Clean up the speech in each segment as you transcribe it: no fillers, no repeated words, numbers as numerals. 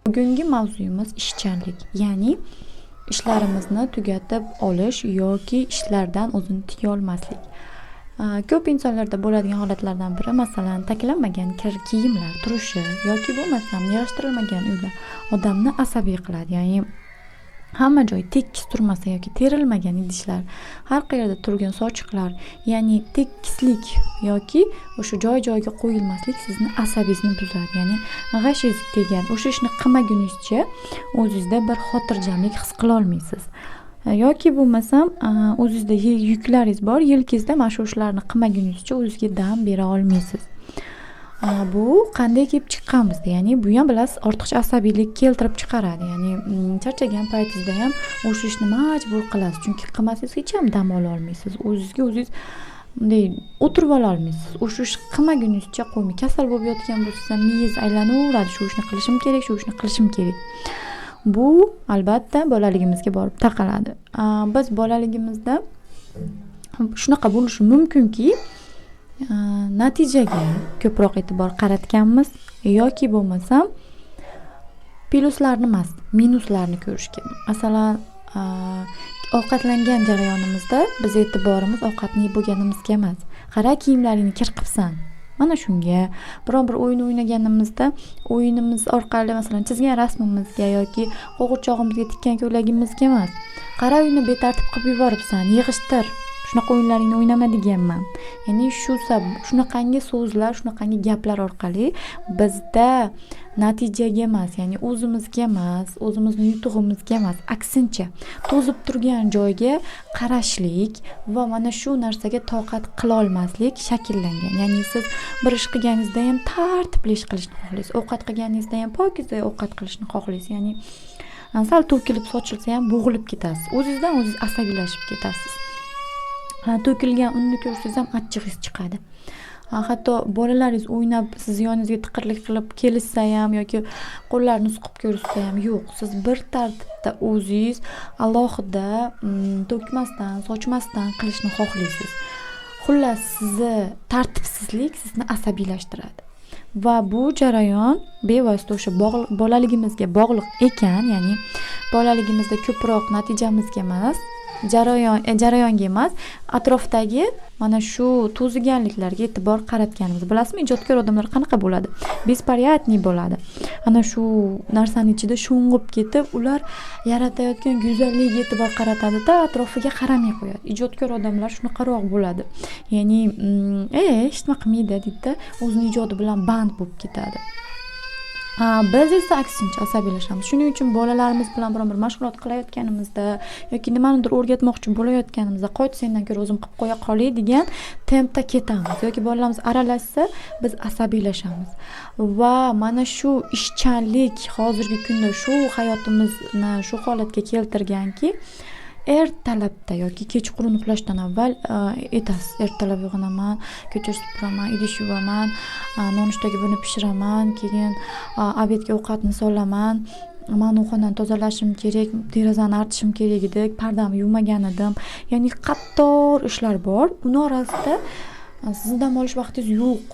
Bugungi mavzuyimiz ishchanlik, ya'ni ishlarimizni tugatib olish yoki ishlardan o'zini tiya olmaslik. Ko'p insonlarda bo'ladigan holatlardan biri, masalan, taklanmagan kiyimlar turishi yoki bo'lmasam yig'ishtirilmagan uylar odamni asabiy qiladi. Ya'ni hamma joy tekis turmasa yoki terilmagan idishlar, har qayerda turgan sochiqlar, ya'ni tekislik yoki o'sha joy-joyiga qo'yilmaslik sizni asabingizni buzadi. Ya'ni g'ashingiz tegadi. O'sha ishni qilmagunizcha o'zingizda bir xotirjamlik his qila olmaysiz. Yoki bo'lmasam o'zingizda yuklaringiz bor, yelkangizda mana shu ishlarni qilmagunizcha o'zingizga dam bera olmaysiz. Bu qanday kelib chiqqan bizda? Ya'ni bu ham bilasiz, ortiqcha asabiylik keltirib chiqaradi. Ya'ni charchagan paytingizda ham o'sha ishni majbur qilasiz, chunki qilmasangiz hech ham dam ola olmaysiz. O'zingizga o'zingiz bunday o'tirib ola olmaysiz. O'sha ish qilmagunizcha qo'ymay, kasal bo'lib yotgan bo'lsa, miyangiz aylanaveradi, shu ishni qilishim kerak, shu ishni qilishim kerak. Bu albatta bolaligimizga borib taqaladi. Biz bolaligimizda shunaqa bo'lishi mumkinki, natijaga ko'proq e'tibor qaratganmiz yoki bo'lmasam plyuslarni emas, minuslarni ko'rishga. Masalan, ovqatlangan jarayonimizda biz e'tiborimiz ovqatni yeb bo'lganimizga emas, qara kiyimlaringni kir qilibsan. Mana shunga, biron bir o'yin o'ynaganimizda o'yinimiz orqali, masalan, chizgan rasmimizga yoki qo'g'irchog'imizga tikkan ko'ylagimizga emas, qara uyni betartib qilib yuboribsan, yig'ishtir. Shunaqa o'yinlaringni o'ynama deganman. Ya'ni shunaqangi so'zlar, shunaqangi gaplar orqali bizda natijaga emas, ya'ni o'zimizga emas, o'zimizning yutug'imizga emas, aksincha to'zib turgan joyga qarashlik va mana shu narsaga toqat qila olmaslik shakllangan. Ya'ni siz bir ish qilganingizda ham tartibli ish qilishni xohlaysiz, ovqat qilganingizda ham pokiza ovqat qilishni xohlaysiz. Ya'ni sal to'kilib sochilsa ham bo'g'ilib ketasiz. O'zingizdan o'zingiz asabiylashib ketasiz. To'kilgan unni ko'rsangiz ham achchig'ingiz chiqadi. Hatto bolalaringiz o'ynab siz yoningizga tiqirlik qilib kelishsa ham yoki qo'llarini suqib ko'rishsa ham yo'q. Siz bir tartibda o'zingiz alohida to'kmasdan, sochmasdan qilishni xohlaysiz. Xullas, sizni tartibsizlik sizni asabiylashtiradi. Va bu jarayon bevosita o'sha bolaligimizga bog'liq ekan, ya'ni bolaligimizda ko'proq natijamizga emas, jarayonga emas, atrofdagi mana shu to'ziganliklarga e'tibor qaratganimiz. Bilasizmi, ijodkor odamlar qanaqa bo'ladi? Bespariatniy bo'ladi. Ana shu narsani ichida sho'ng'ib ketib, ular yaratayotgan go'zalligiga e'tibor qaratadi-da, atrofiga qaramay qo'yadi. Ijodkor odamlar shunaqaroq bo'ladi. Ya'ni, hech nima qilmaydi deydi-da, o'zining ijodi bilan band bo'lib ketadi. Biz esa aksincha asabiylashamiz. Shuning uchun bolalarimiz bilan biron bir mashg'ulot qilayotganimizda yoki nimanidir o'rgatmoqchi bo'layotganimizda, qoch sendan ko'ra o'zim qilib qo'ya qolay degan tempda ketamiz. Yoki bolalarimiz aralashsa, biz asabiylashamiz. Va mana shu ishchanlik hozirgi kunda shu hayotimizni shu holatga keltirganki, ertalabda yoki kechqurun uxlashdan avval aytasiz, ertalab uyg'onaman, ko'cha supuraman, idish yuvaman, nonushtaga buni pishiraman, keyin obedga ovqatni solaman, men xonani tozalashim kerak, derazani artishim kerak edi, pardamni yuvmagan edim. Ya'ni qator ishlar bor. Uni orasida sizni dam olish vaqtingiz yo'q.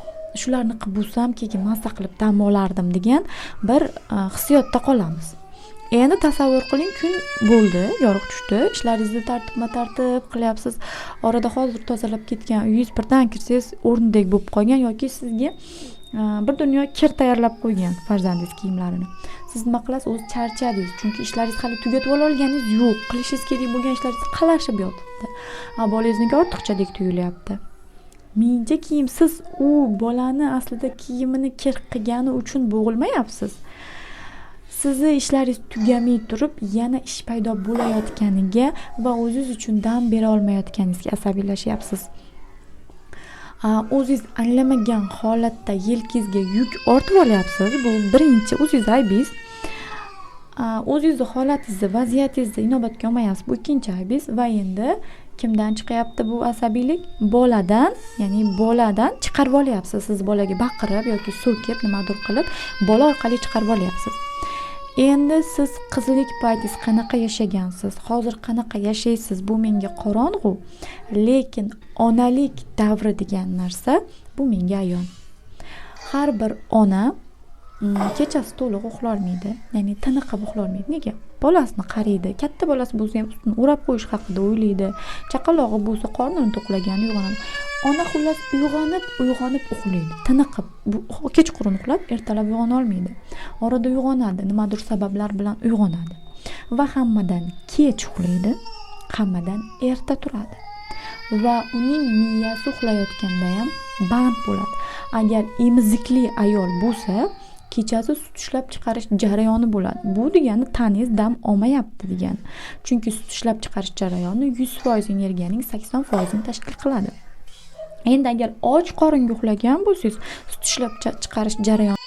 Shularni qilib bo'lsam, keyin mazza qilib dam olardim degan bir hissiyotda qolamiz. Endi tasavvur qiling, kun bo'ldi, yorug' tushdi, ishlaringizni tartib qilyapsiz. Orada hozir tozalab ketgan uyingiz birdan kirsangiz o'rnidek bo'lib qolgan yoki sizga bir dunyo kir tayyorlab qo'ygan farzandingiz kiyimlarini. Siz nima qilasiz? O'z charchadingiz, chunki ishlaringizni hali tugatib ola olganingiz yo'q. Qilishingiz kerak bo'lgan ishlaringiz qalashib yotibdi. Bolangizniki ortiqchadek tuyulyapti. Menga kiyim, siz u bolani aslida kiyimini kir qilgani uchun bo'g'ilmayapsiz. Sizni ishlaringiz tugamay turib, yana ish paydo bo'layotganiga va o'zingiz uchun dam bera olmayotganingizga asabiylashyapsiz. O'zingiz anglamagan holatda yelkangizga yuk ortib olyapsiz. Bu birinchi o'zingiz aybingiz. O'zingizni holatingizni, vaziyatingizni inobatga olmayapsiz. Bu ikkinchi aybingiz. Va endi kimdan chiqyapti bu asabiylik? Boladan, ya'ni boladan chiqarib olyapsiz. Siz bolaga baqirib yoki so'kib, nimadir qilib, bola orqali chiqarib olyapsiz. Endi siz qizlik paytingiz qanaqa yashagansiz, hozir qanaqa yashaysiz, bu menga qorong'u, lekin onalik davri degan narsa bu menga ayon. Har bir ona kechasi to'liq uxlolmaydi, ya'ni tiniqib uxlolmaydi. Nega? Bolasini qaraydi. Katta bolasi bo'lsa ham ustini o'rab qo'yish haqida o'ylaydi. Chaqalog'i bo'lsa qornini to'qlagan uyg'onadi. Ona xullas uyg'onib uxlaydi. Tiniqib, kechqurun uxlab, ertalab uyg'ona olmaydi. Orada uyg'onadi, nimadir sabablar bilan uyg'onadi. Va hammadan kech uxlaydi, hammadan erta turadi. Va uning miyasi uxlayotganda ham band bo'ladi. Agar emizikli ayol bo'lsa, kechasi sut ishlab chiqarish jarayoni bo'ladi. Bu degani taningiz dam olmayapti degani. Chunki sut ishlab chiqarish jarayoni 100% energiyaning 80% tashkil qiladi. Endi agar och qoringa uxlagan bo'lsangiz, sut ishlab chiqarish jarayoni